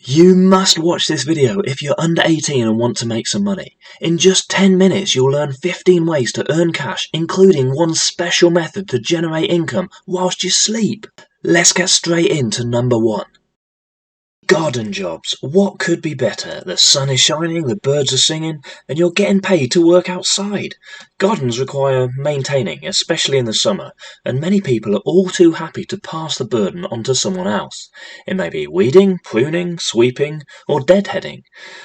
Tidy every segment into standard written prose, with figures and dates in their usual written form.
You must watch this video if you're under 18 and want to make some money. In just 10 minutes you'll learn 15 ways to earn cash, including one special method to generate income whilst you sleep. Let's get straight into number 1. Garden jobs. What could be better? The sun is shining, the birds are singing, and you're getting paid to work outside. Gardens require maintaining, especially in the summer, and many people are all too happy to pass the burden on to someone else. It may be weeding, pruning, sweeping, or deadheading.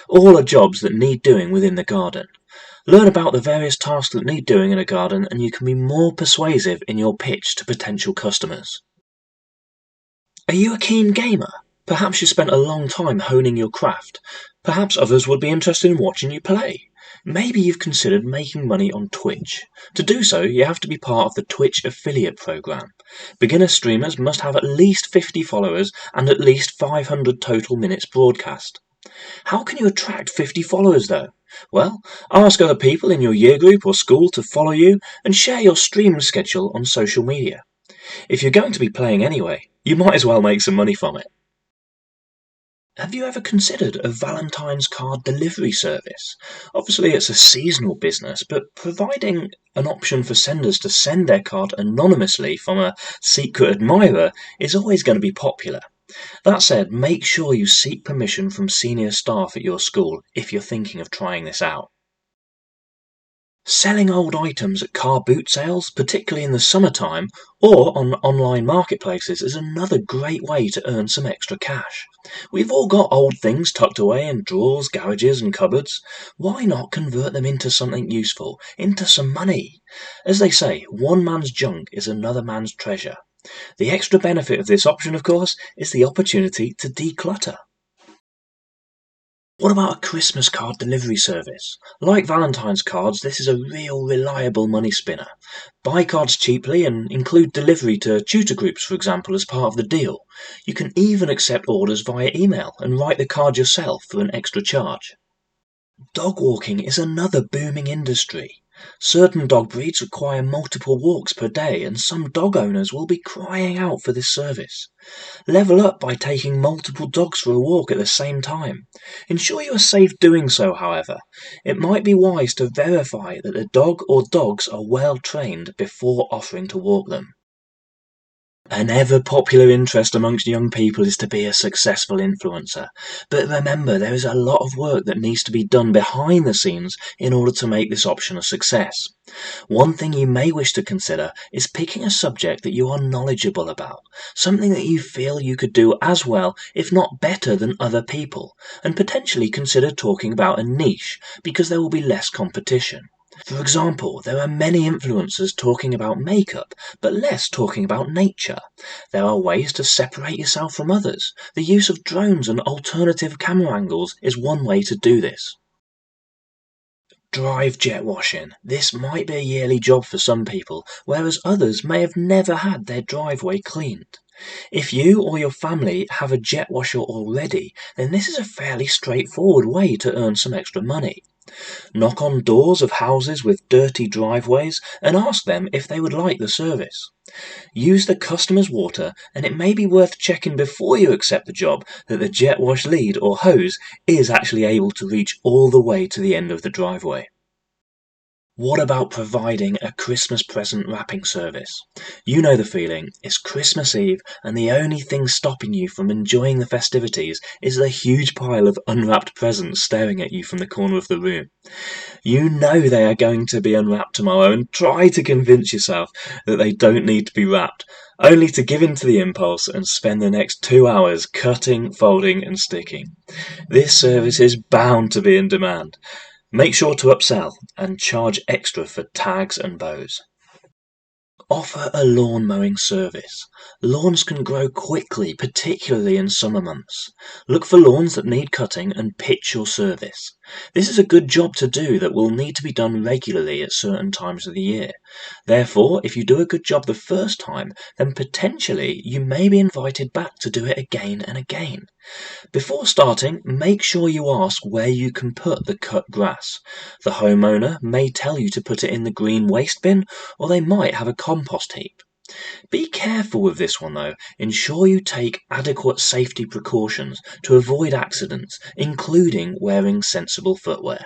All are jobs that need doing within the garden. Learn about the various tasks that need doing in a garden, and you can be more persuasive in your pitch to potential customers. Are you a keen gamer? Perhaps you spent a long time honing your craft. Perhaps others would be interested in watching you play. Maybe you've considered making money on Twitch. To do so, you have to be part of the Twitch affiliate program. Beginner streamers must have at least 50 followers and at least 500 total minutes broadcast. How can you attract 50 followers though? Well, ask other people in your year group or school to follow you and share your stream schedule on social media. If you're going to be playing anyway, you might as well make some money from it. Have you ever considered a Valentine's card delivery service? Obviously it's a seasonal business, but providing an option for senders to send their card anonymously from a secret admirer is always going to be popular. That said, make sure you seek permission from senior staff at your school if you're thinking of trying this out. Selling old items at car boot sales, particularly in the summertime, or on online marketplaces is another great way to earn some extra cash. We've all got old things tucked away in drawers, garages and cupboards. Why not convert them into something useful, into some money? As they say, one man's junk is another man's treasure. The extra benefit of this option, of course, is the opportunity to declutter. What about a Christmas card delivery service? Like Valentine's cards, this is a real reliable money spinner. Buy cards cheaply and include delivery to tutor groups, for example, as part of the deal. You can even accept orders via email and write the card yourself for an extra charge. Dog walking is another booming industry. Certain dog breeds require multiple walks per day, and some dog owners will be crying out for this service. Level up by taking multiple dogs for a walk at the same time. Ensure you are safe doing so, however. It might be wise to verify that the dog or dogs are well trained before offering to walk them. An ever-popular interest amongst young people is to be a successful influencer. But remember, there is a lot of work that needs to be done behind the scenes in order to make this option a success. One thing you may wish to consider is picking a subject that you are knowledgeable about, something that you feel you could do as well, if not better than other people, and potentially consider talking about a niche because there will be less competition. For example, there are many influencers talking about makeup, but less talking about nature. There are ways to separate yourself from others. The use of drones and alternative camera angles is one way to do this. Drive jet washing. This might be a yearly job for some people, whereas others may have never had their driveway cleaned. If you or your family have a jet washer already, then this is a fairly straightforward way to earn some extra money. Knock on doors of houses with dirty driveways and ask them if they would like the service. Use the customer's water, and it may be worth checking before you accept the job that the jet wash lead or hose is actually able to reach all the way to the end of the driveway. What about providing a Christmas present wrapping service? You know the feeling. It's Christmas Eve, and the only thing stopping you from enjoying the festivities is the huge pile of unwrapped presents staring at you from the corner of the room. You know they are going to be unwrapped tomorrow, and try to convince yourself that they don't need to be wrapped, only to give in to the impulse and spend the next 2 hours cutting, folding and sticking. This service is bound to be in demand. Make sure to upsell and charge extra for tags and bows. Offer a lawn mowing service. Lawns can grow quickly, particularly in summer months. Look for lawns that need cutting and pitch your service. This is a good job to do that will need to be done regularly at certain times of the year. Therefore, if you do a good job the first time, then potentially you may be invited back to do it again and again. Before starting, make sure you ask where you can put the cut grass. The homeowner may tell you to put it in the green waste bin, or they might have a compost heap. Be careful with this one though. Ensure you take adequate safety precautions to avoid accidents, including wearing sensible footwear.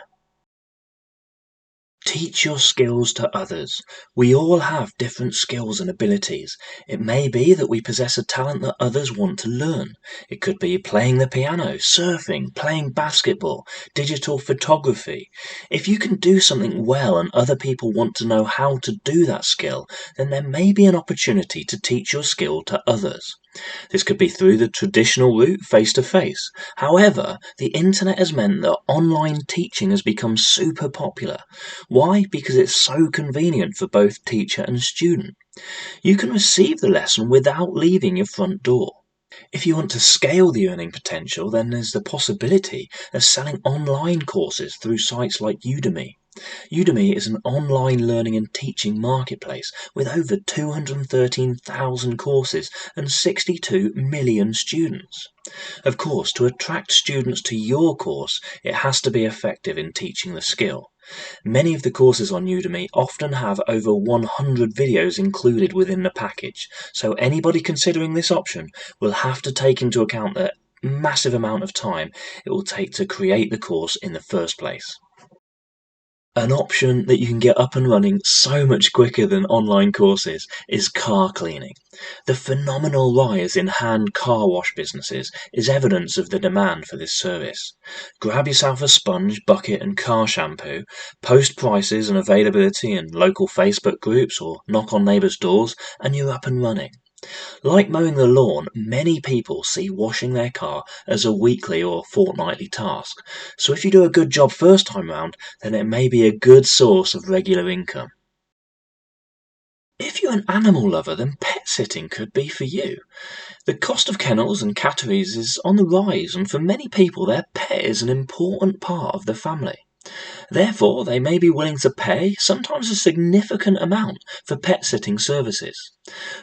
Teach your skills to others. We all have different skills and abilities. It may be that we possess a talent that others want to learn. It could be playing the piano, surfing, playing basketball, digital photography. If you can do something well and other people want to know how to do that skill, then there may be an opportunity to teach your skill to others. This could be through the traditional route, face to face. However, the internet has meant that online teaching has become super popular. Why? Because it's so convenient for both teacher and student. You can receive the lesson without leaving your front door. If you want to scale the earning potential, then there's the possibility of selling online courses through sites like Udemy. Udemy is an online learning and teaching marketplace with over 213,000 courses and 62 million students. Of course, to attract students to your course, it has to be effective in teaching the skill. Many of the courses on Udemy often have over 100 videos included within the package, so anybody considering this option will have to take into account the massive amount of time it will take to create the course in the first place. An option that you can get up and running so much quicker than online courses is car cleaning. The phenomenal rise in hand car wash businesses is evidence of the demand for this service. Grab yourself a sponge, bucket and car shampoo, post prices and availability in local Facebook groups or knock on neighbours' doors, and you're up and running. Like mowing the lawn, many people see washing their car as a weekly or fortnightly task, so if you do a good job first time round, then it may be a good source of regular income. If you're an animal lover, then pet sitting could be for you. The cost of kennels and catteries is on the rise, and for many people their pet is an important part of the family. Therefore, they may be willing to pay, sometimes a significant amount, for pet sitting services.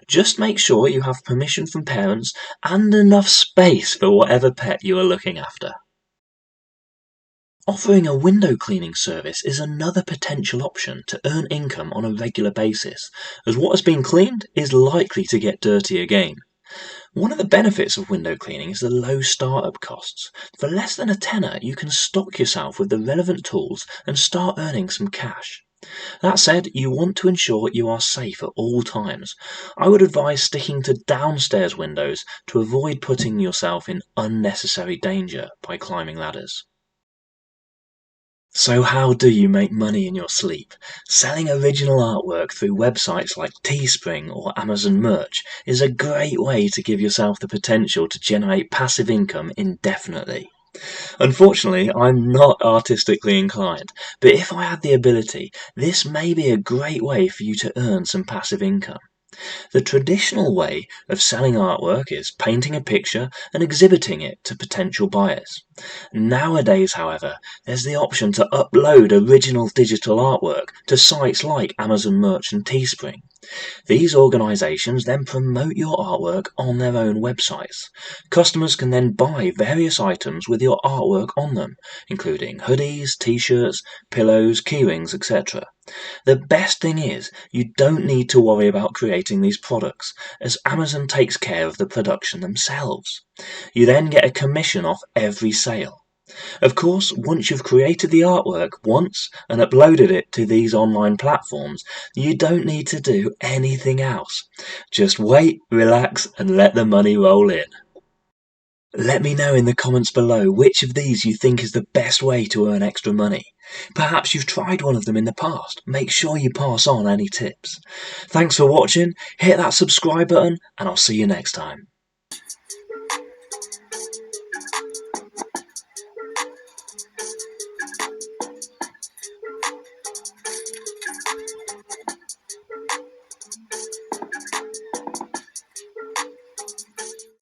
Just make sure you have permission from parents and enough space for whatever pet you are looking after. Offering a window cleaning service is another potential option to earn income on a regular basis, as what has been cleaned is likely to get dirty again. One of the benefits of window cleaning is the low startup costs. For less than a tenner, you can stock yourself with the relevant tools and start earning some cash. That said, you want to ensure you are safe at all times. I would advise sticking to downstairs windows to avoid putting yourself in unnecessary danger by climbing ladders. So how do you make money in your sleep? Selling original artwork through websites like Teespring or Amazon Merch is a great way to give yourself the potential to generate passive income indefinitely. Unfortunately, I'm not artistically inclined, but if I had the ability, this may be a great way for you to earn some passive income. The traditional way of selling artwork is painting a picture and exhibiting it to potential buyers. Nowadays, however, there's the option to upload original digital artwork to sites like Amazon Merch and Teespring. These organisations then promote your artwork on their own websites. Customers can then buy various items with your artwork on them, including hoodies, t-shirts, pillows, keyrings, etc. The best thing is, you don't need to worry about creating these products, as Amazon takes care of the production themselves. You then get a commission off every sale. Of course, once you've created the artwork once and uploaded it to these online platforms, you don't need to do anything else. Just wait, relax, and let the money roll in. Let me know in the comments below which of these you think is the best way to earn extra money. Perhaps you've tried one of them in the past. Make sure you pass on any tips. Thanks for watching, hit that subscribe button, and I'll see you next time.